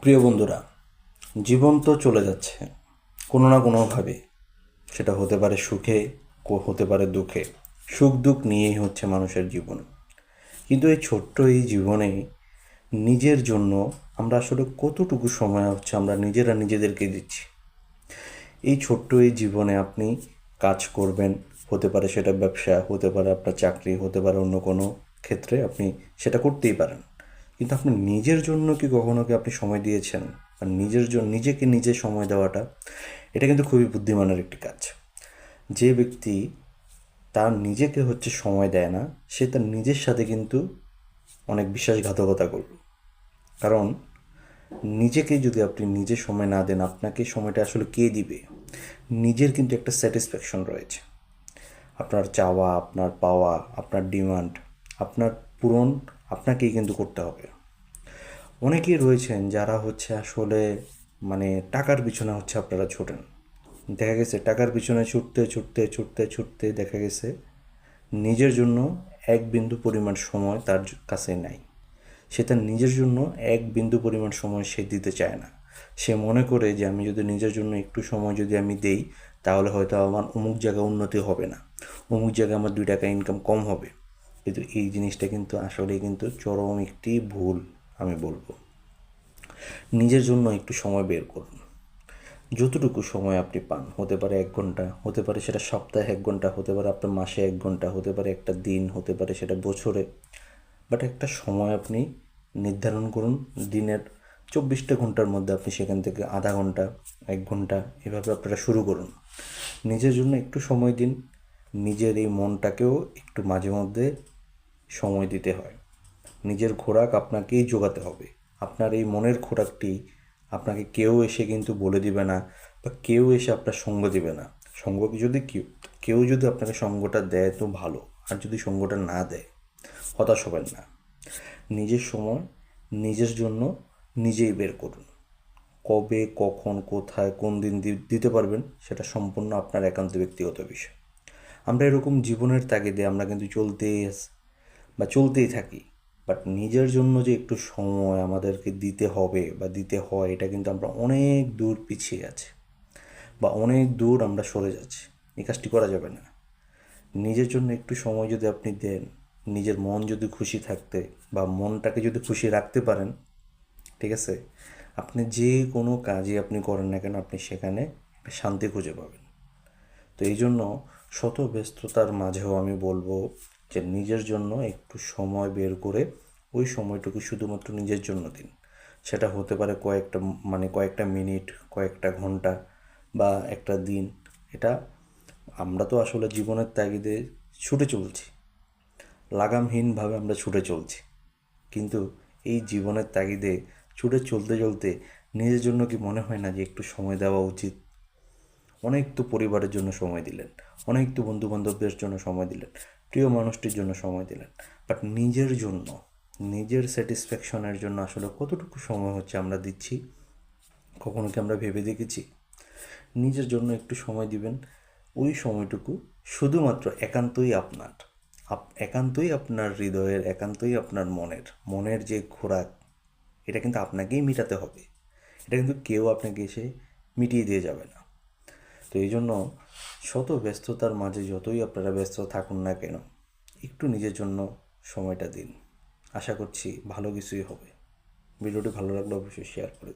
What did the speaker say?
প্রিয় বন্ধুরা, জীবন তো চলে যাচ্ছে কোনো না কোনোভাবে। সেটা হতে পারে সুখে, হতে পারে দুঃখে। সুখ দুঃখ নিয়েই হচ্ছে মানুষের জীবন। কিন্তু এই ছোট্ট এই জীবনে নিজের জন্য আমরা আসলে কতটুকু সময় হচ্ছে আমরা নিজেরা নিজেদেরকে দিচ্ছি। এই ছোট্ট এই জীবনে আপনি কাজ করবেন, হতে পারে সেটা ব্যবসা, হতে পারে আপনার চাকরি, হতে পারে অন্য কোনো ক্ষেত্রে আপনি সেটা করতেই পারেন। কিন্তু আপনি নিজের জন্য কি কখনো কি আপনি সময় দিয়েছেন? আর নিজের জন্য নিজেকে নিজে সময় দেওয়াটা, এটা কিন্তু খুবই বুদ্ধিমানের একটি কাজ। যে ব্যক্তি তার নিজেকে হচ্ছে সময় দেয় না, সে তার নিজের সাথে কিন্তু অনেক বিশ্বাসঘাতকতা করল। কারণ নিজেকে যদি আপনি নিজে সময় না দেন, আপনাকে সময়টা আসলে কে দিবে? নিজের কিন্তু একটা স্যাটিসফ্যাকশন রয়েছে। আপনার চাওয়া, আপনার পাওয়া, আপনার ডিমান্ড, আপনার পূরণ আপনাকেই কিন্তু করতে হবে। অনেকেই রয়েছেন যারা হচ্ছে আসলে টাকার পিছনে হচ্ছে আপনারা ছোটেন। দেখা গেছে টাকার পিছনে ছুটতে ছুটতে ছুটতে ছুটতে দেখা গেছে নিজের জন্য এক বিন্দু পরিমাণ সময় তার কাছে নাই। সে তার নিজের জন্য এক বিন্দু পরিমাণ সময় সে দিতে চায় না। সে মনে করে যে আমি যদি নিজের জন্য একটু সময় যদি আমি দেই, তাহলে হয়তো আমার অমুক জায়গায় উন্নতি হবে না, অমুক জায়গায় আমার 2 টাকা ইনকাম কম হবে। কিন্তু এই জিনিসটা কিন্তু আসলেই কিন্তু চরম একটি ভুল আমি বলবো। নিজের জন্য একটু সময় বের করুন। যতটুকু সময় আপনি পান, হতে পারে 1 ঘন্টা, হতে পারে সেটা সপ্তাহে 1 ঘন্টা, হতে পারে আপনার মাসে 1 ঘন্টা, হতে পারে একটা দিন, হতে পারে সেটা বছরে। বাট একটা সময় আপনি নির্ধারণ করুন। দিনের 24টা ঘন্টার মধ্যে আপনি সেখান থেকে আধা ঘন্টা, 1 ঘন্টা এভাবে আপনারা শুরু করুন। নিজের জন্য একটু সময় দিন। নিজের এই মনটাকেও একটু মাঝে মধ্যে সময় দিতে হয়। নিজের খোরাক আপনাকেই জোগাতে হবে। আপনার এই মনের খোরাকটি আপনাকে কেউ এসে কিন্তু বলে দিবে না, বা কেউ এসে আপনার সঙ্গ দিবে না। সঙ্গ যদি কেউ যদি আপনাকে সঙ্গটা দেয় তো ভালো, আর যদি সঙ্গটা না দেয়, হতাশ হবেন না। নিজের সময় নিজের জন্য নিজেই বের করুন। কবে, কখন, কোথায়, কোন দিন দিতে পারবেন সেটা সম্পূর্ণ আপনার একান্ত ব্যক্তিগত বিষয়। আমরা এরকম জীবনের তাগিদে আমরা কিন্তু চলতেই থাকি। বাট নিজের জন্য যে একটু সময় আমাদেরকে দিতে হবে বা দিতে হয়, এটা কিন্তু আমরা অনেক দূর পিছিয়ে আছি, বা অনেক দূর আমরা সরে যাচ্ছি। এই কাজটি করা যাবে না। নিজের জন্য একটু সময় যদি আপনি দেন, নিজের মন যদি খুশি থাকতে বা মনটাকে যদি খুশি রাখতে পারেন, ঠিক আছে, আপনি যে কোনো কাজই আপনি করেন না কেন, আপনি সেখানে একটা শান্তি খুঁজে পাবেন। তো এই জন্য শত ব্যস্ততার মাঝেও আমি বলবো যে নিজের জন্য একটু সময় বের করে ওই সময়টুকু শুধুমাত্র নিজের জন্য দিন। সেটা হতে পারে কয়েকটা মিনিট, কয়েকটা ঘন্টা, বা একটা দিন। এটা আমরা তো আসলে জীবনের তাগিদে ছুটে চলছি, লাগামহীনভাবে আমরা ছুটে চলছি। কিন্তু এই জীবনের তাগিদে ছুটে চলতে চলতে নিজের জন্য কি মনে হয় না যে একটু সময় দেওয়া উচিত? অনেক তো পরিবারের জন্য সময় দিলেন, অনেক তো বন্ধুবান্ধবদের জন্য সময় দিলেন, প্রিয় মানুষটির জন্য সময় দিলেন, বাট নিজের জন্য, নিজের স্যাটিসফ্যাকশনের জন্য আসলে কতটুকু সময় হচ্ছে আমরা দিচ্ছি? কখনো কি আমরা ভেবে দেখেছি? নিজের জন্য একটু সময় দিবেন। ওই সময়টুকু শুধুমাত্র একান্তই আপনার, একান্তই আপনার হৃদয়ের, একান্তই আপনার মনের যে খোরাক, এটা কিন্তু আপনাকেই মেটাতে হবে। এটা কিন্তু কেউ আপনাকে এসে মিটিয়ে দিয়ে যাবে না। তো এই জন্য শত ব্যস্ততার মাঝে যতই আপনারা ব্যস্ত থাকুন না কেন, একটু নিজের জন্য সময়টা দিন। আশা করছি ভালো কিছুই হবে। ভিডিওটি ভালো লাগলে অবশ্যই শেয়ার করে দিন।